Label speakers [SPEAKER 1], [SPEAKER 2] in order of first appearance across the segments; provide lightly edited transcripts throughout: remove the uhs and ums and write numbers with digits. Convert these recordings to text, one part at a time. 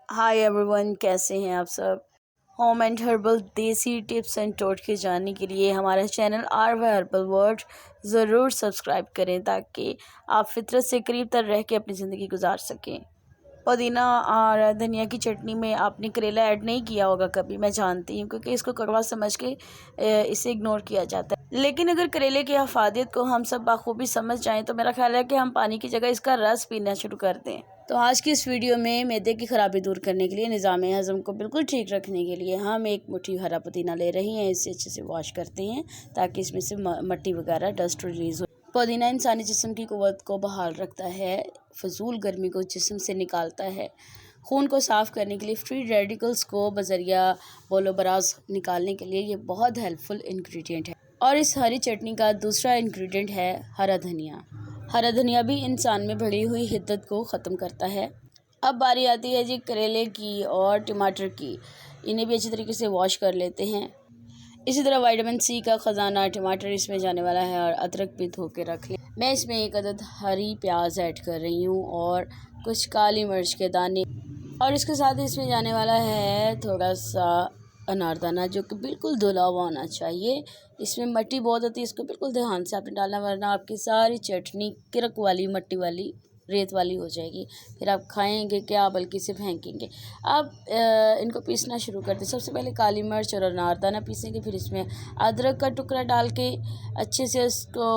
[SPEAKER 1] Hi everyone, कैसे हैं आप सब। होम एंड हर्बल देसी टिप्स एंड टोटके जानने के लिए हमारा चैनल आरवाई हर्बल वर्ल्ड ज़रूर सब्सक्राइब करें ताकि आप फितरत से करीब तर रह के अपनी ज़िंदगी गुजार सकें। पुदीना और धनिया की चटनी में आपने करेला ऐड नहीं किया होगा कभी, मैं जानती हूँ, क्योंकि इसको कड़वा समझ के इसे इग्नोर किया जाता है। लेकिन अगर करेले की अफादियत को हम सब बाखूबी समझ जाएं तो मेरा ख्याल है कि हम पानी की जगह इसका रस पीना शुरू कर दें। तो आज की इस वीडियो में मैदे की खराबी दूर करने के लिए, निज़ाम हज़म को बिल्कुल ठीक रखने के लिए हम एक मुट्ठी हरा पुदीना ले रही हैं। इसे अच्छे से वॉश करते हैं ताकि इसमें से मट्टी वगैरह डस्ट रिलीज़ हो। पुदीना इंसानी जिस्म की क़ुव्वत को बहाल रखता है, फजूल गर्मी को जिस्म से निकालता है, खून को साफ़ करने के लिए, फ्री रेडिकल्स को बजरिया बोलोबराज निकालने के लिए ये बहुत हेल्पफुल इंग्रेडिएंट है। और इस हरी चटनी का दूसरा इंग्रेडिएंट है हरा धनिया। हरा धनिया भी इंसान में बढ़ी हुई हिद्दत को ख़त्म करता है। अब बारी आती है जी करेले की और टमाटर की। इन्हें भी अच्छी तरीके से वॉश कर लेते हैं। इसी तरह विटामिन सी का ख़जाना टमाटर इसमें जाने वाला है और अदरक भी धो के रख लें। मैं इसमें एक अदद हरी प्याज ऐड कर रही हूँ और कुछ काली मिर्च के दाने, और इसके साथ इसमें जाने वाला है थोड़ा सा अनारदाना जो कि बिल्कुल धुला हुआ होना चाहिए। इसमें मट्टी बहुत होती है, इसको बिल्कुल ध्यान से आपने डालना, वरना आपकी सारी चटनी किरक वाली, मट्टी वाली, रेत वाली हो जाएगी। फिर आप खाएंगे क्या, बल्कि से फेंकेंगे। अब इनको पीसना शुरू कर दें। सबसे पहले काली मिर्च और अनारदाना पीसेंगे, फिर इसमें अदरक का टुकड़ा डाल के अच्छे से इसको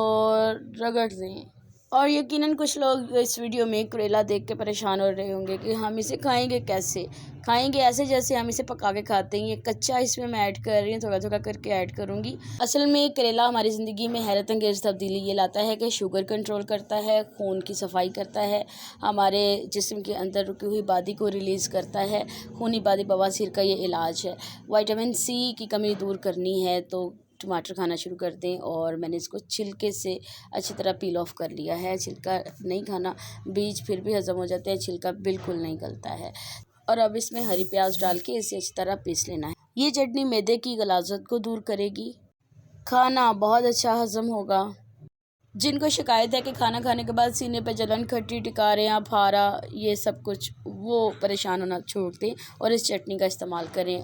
[SPEAKER 1] रगड़ दें। और यकीनन कुछ लोग इस वीडियो में करेला देख के परेशान हो रहे होंगे कि हम इसे खाएंगे कैसे। खाएंगे ऐसे जैसे हम इसे पका के खाते हैं। ये कच्चा इसमें मैं ऐड कर रही हूँ, थोड़ा थोड़ा करके ऐड करूँगी। असल में करेला हमारी ज़िंदगी में हैरत अंगेज़ तब्दीली ये लाता है कि शुगर कंट्रोल करता है, खून की सफाई करता है, हमारे जिस्म के अंदर रुकी हुई बादी को रिलीज़ करता है। खूनी बादी बवासीर का ये इलाज है। विटामिन सी की कमी दूर करनी है तो टमाटर खाना शुरू कर दें। और मैंने इसको छिलके से अच्छी तरह पील ऑफ कर लिया है। छिलका नहीं खाना, बीज फिर भी हज़म हो जाते हैं, छिलका बिल्कुल नहीं गलता है। और अब इसमें हरी प्याज डाल के इसे अच्छी तरह पीस लेना है। ये चटनी मैदे की गलाज़त को दूर करेगी, खाना बहुत अच्छा हज़म होगा। जिनको शिकायत है कि खाना खाने के बाद सीने पे जलन, खट्टी टिकारे या फारा, ये सब कुछ, वो परेशान होना छोड़ दें और इस चटनी का इस्तेमाल करें।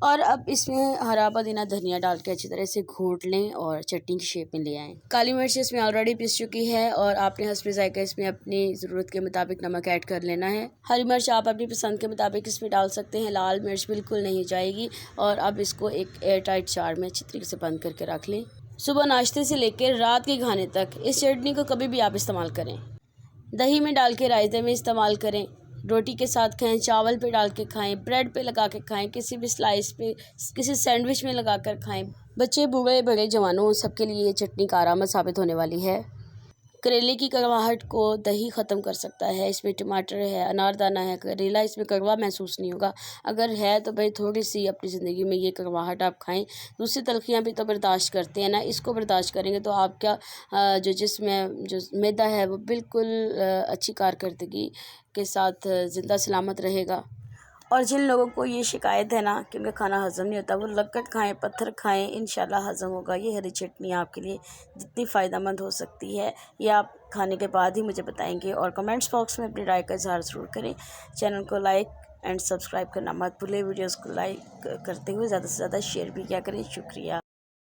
[SPEAKER 1] और अब इसमें हरा पुदीना धनिया डाल के अच्छी तरह से घोट लें और चटनी की शेप में ले आएँ। काली मिर्च इसमें ऑलरेडी पिस चुकी है और आपने हस्बे ज़ायक़ा इसमें अपनी ज़रूरत के मुताबिक नमक ऐड कर लेना है। हरी मिर्च आप अपनी पसंद के मुताबिक इसमें डाल सकते हैं, लाल मिर्च बिल्कुल नहीं जाएगी। और अब इसको एक एयर टाइट जार में अच्छी तरीके से बंद करके रख लें। सुबह नाश्ते से लेकर रात के खाने तक इस चटनी को कभी भी आप इस्तेमाल करें। दही में डाल के रायते में इस्तेमाल करें, रोटी के साथ खाएं, चावल पे डाल के खाएं, ब्रेड पे लगा के खाएं, किसी भी स्लाइस पे, किसी सैंडविच में लगा कर खाएं। बच्चे, बूढ़े, बड़े, जवानों, सबके लिए ये चटनी कारआमद साबित होने वाली है। करेले की कड़वाहट को दही ख़त्म कर सकता है। इसमें टमाटर है, अनारदाना है, करेला इसमें कड़वा महसूस नहीं होगा। अगर है तो भाई थोड़ी सी अपनी ज़िंदगी में ये कड़वाहट आप खाएं। दूसरी तलखियाँ भी तो बर्दाश्त करते हैं ना, इसको बर्दाश्त करेंगे तो आपका जो जिसमें जो मैदा है वो बिल्कुल अच्छी कारकर्दगी के साथ ज़िंदा सलामत रहेगा। और जिन लोगों को ये शिकायत है ना कि उनका खाना हज़म नहीं होता, वो लक्कड़ खाएं, पत्थर खाएं, इंशाल्लाह हज़म होगा। ये हरी चटनी आपके लिए जितनी फ़ायदेमंद हो सकती है, ये आप खाने के बाद ही मुझे बताएंगे। और कमेंट्स बॉक्स में अपनी राय का इज़हार ज़रूर करें। चैनल को लाइक एंड सब्सक्राइब करना मत भूलें। वीडियोज़ को लाइक करते हुए ज़्यादा से ज़्यादा शेयर भी किया करें। शुक्रिया।